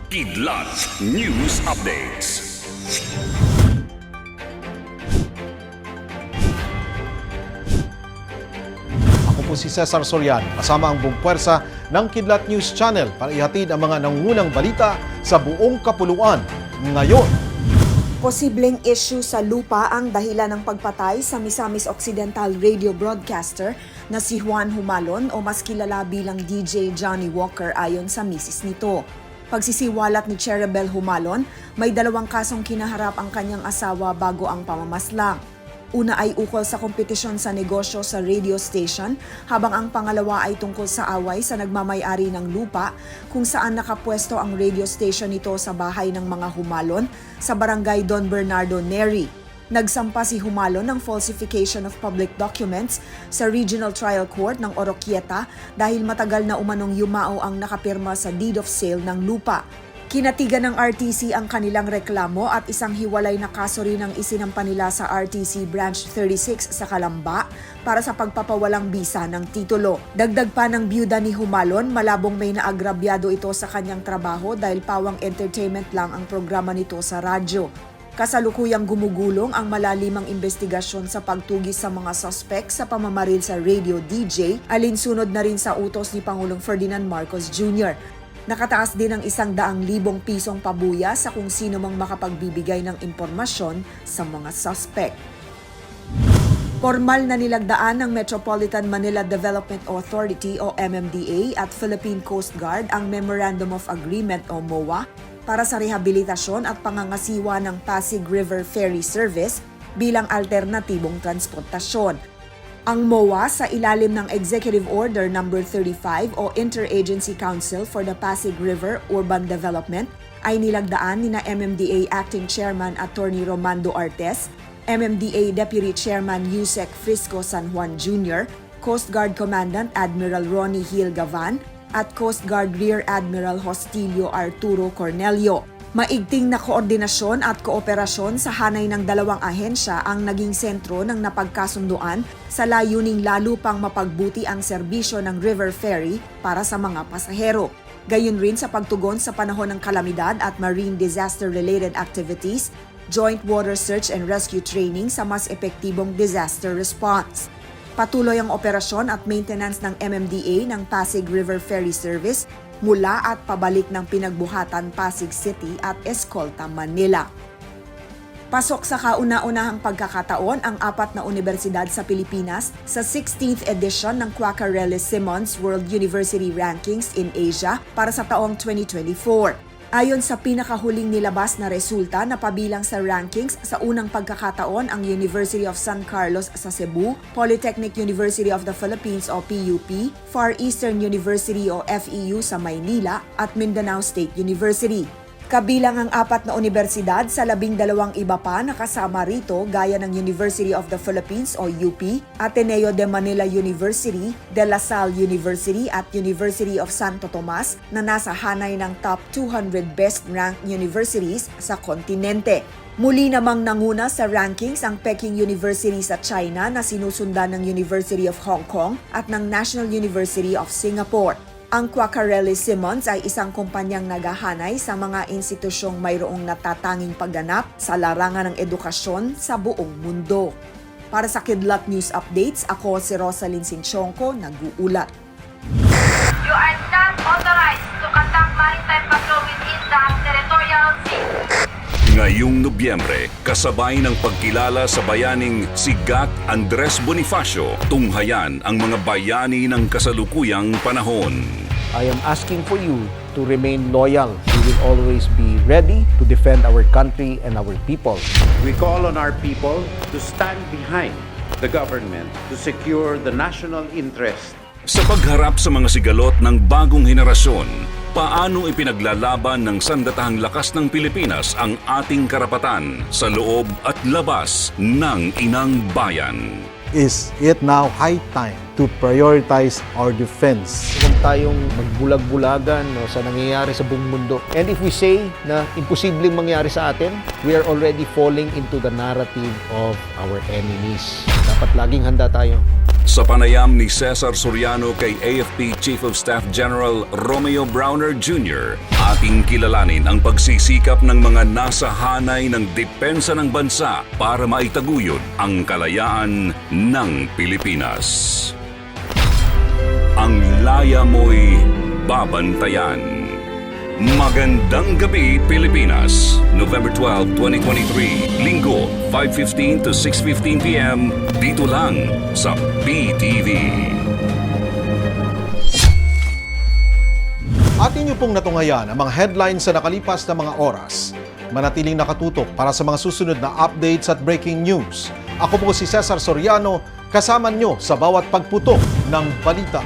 Kidlat News Updates. Ako po si Cesar Soriano, kasama ang buong puwersa ng Kidlat News Channel para ihatid ang mga nangungunang balita sa buong kapuluan ngayon. Posibleng issue sa lupa ang dahilan ng pagpatay sa Misamis Occidental radio broadcaster na si Juan Humalon o mas kilala bilang DJ Johnny Walker ayon sa misis nito. Pagsisiwalat ni Cheribel Humalon, may 2 kasong kinaharap ang kanyang asawa bago ang pamamaslang. Una ay ukol sa kompetisyon sa negosyo sa radio station, habang ang pangalawa ay tungkol sa away sa nagmamay-ari ng lupa kung saan nakapwesto ang radio station nito sa bahay ng mga Humalon sa barangay Don Bernardo, Neri. Nagsampa si Humalon ng falsification of public documents sa Regional Trial Court ng Oroquieta dahil matagal na umanong yumao ang nakapirma sa deed of sale ng lupa. Kinatigan ng RTC ang kanilang reklamo at isang hiwalay na kaso rin ang isinampa nila sa RTC Branch 36 sa Calamba para sa pagpapawalang bisa ng titulo. Dagdag pa ng byuda ni Humalon, malabong may naagrabyado ito sa kanyang trabaho dahil pawang entertainment lang ang programa nito sa radyo. Kasalukuyang gumugulong ang malalimang investigasyon sa pagtugis sa mga suspect sa pamamaril sa radio DJ, alinsunod na rin sa utos ni Pangulong Ferdinand Marcos Jr. Nakataas din ng 100,000 pisong pabuya sa kung sino mang makapagbibigay ng impormasyon sa mga suspect. Formal na nilagdaan ng Metropolitan Manila Development Authority o MMDA at Philippine Coast Guard ang Memorandum of Agreement o MOA para sa rehabilitasyon at pangangasiwa ng Pasig River Ferry Service bilang alternatibong transportasyon. Ang MOA sa ilalim ng Executive Order No. 35 o Interagency Council for the Pasig River Urban Development ay nilagdaan ni na MMDA Acting Chairman Attorney Romando Artes, MMDA Deputy Chairman Yusek Frisco San Juan Jr., Coast Guard Commandant Admiral Ronnie Hill Gavan, at Coast Guard Rear Admiral Hostilio Arturo Cornelio. Maigting na koordinasyon at kooperasyon sa hanay ng 2 ahensya ang naging sentro ng napagkasunduan sa layuning lalo pang mapagbuti ang serbisyo ng river ferry para sa mga pasahero. Gayon rin sa pagtugon sa panahon ng kalamidad at marine disaster-related activities, joint water search and rescue training sa mas epektibong disaster response. Patuloy ang operasyon at maintenance ng MMDA ng Pasig River Ferry Service mula at pabalik ng Pinagbuhatan, Pasig City at Escolta, Manila. Pasok sa kauna-unahang pagkakataon ang 4 na universidad sa Pilipinas sa 16th edition ng Quaccarelli-Simmons World University Rankings in Asia para sa taong 2024. Ayon sa pinakahuling nilabas na resulta, napabilang sa rankings sa unang pagkakataon ang University of San Carlos sa Cebu, Polytechnic University of the Philippines o PUP, Far Eastern University o FEU sa Maynila at Mindanao State University. Kabilang ang 4 na universidad sa 12 iba pa na kasama rito gaya ng University of the Philippines o UP, Ateneo de Manila University, De La Salle University at University of Santo Tomas na nasa hanay ng top 200 best-ranked universities sa kontinente. Muli namang nanguna sa rankings ang Peking University sa China na sinusundan ng University of Hong Kong at ng National University of Singapore. Ang Quaccarelli-Simmons ay isang kumpanyang naghahanay sa mga institusyong mayroong natatanging pagganap sa larangan ng edukasyon sa buong mundo. Para sa Kidlat News Updates, ako si Rosalyn Sinchonko, nag-uulat. You are not authorized to conduct maritime patrol within the territorial sea. Ngayong Nobyembre, kasabay ng pagkilala sa bayaning si Gat Andres Bonifacio, tunghayan ang mga bayani ng kasalukuyang panahon. I am asking for you to remain loyal. We will always be ready to defend our country and our people. We call on our people to stand behind the government to secure the national interest. Sa pagharap sa mga sigalot ng bagong henerasyon, paano ipinaglalaban ng sandatahang lakas ng Pilipinas ang ating karapatan sa loob at labas ng inang bayan? Is it now high time to prioritize our defense? Huwag tayong magbulag-bulagan sa nangyayari sa buong mundo. And if we say na imposibleng mangyari sa atin, we are already falling into the narrative of our enemies. Dapat laging handa tayo. Sa panayam ni Cesar Soriano kay AFP Chief of Staff General Romeo Browner Jr., ating kilalanin ang pagsisikap ng mga nasa hanay ng depensa ng bansa para maitaguyod ang kalayaan ng Pilipinas. Ang laya mo'y babantayan. Magandang gabi, Pilipinas. November 12, 2023, Linggo, 5:15 to 6:15 p.m. dito lang sa PTV. Atin niyo pong natungayan ang mga headlines sa nakalipas na mga oras. Manatiling nakatutok para sa mga susunod na updates at breaking news. Ako po si Cesar Soriano, kasama niyo sa bawat pagputok ng balita.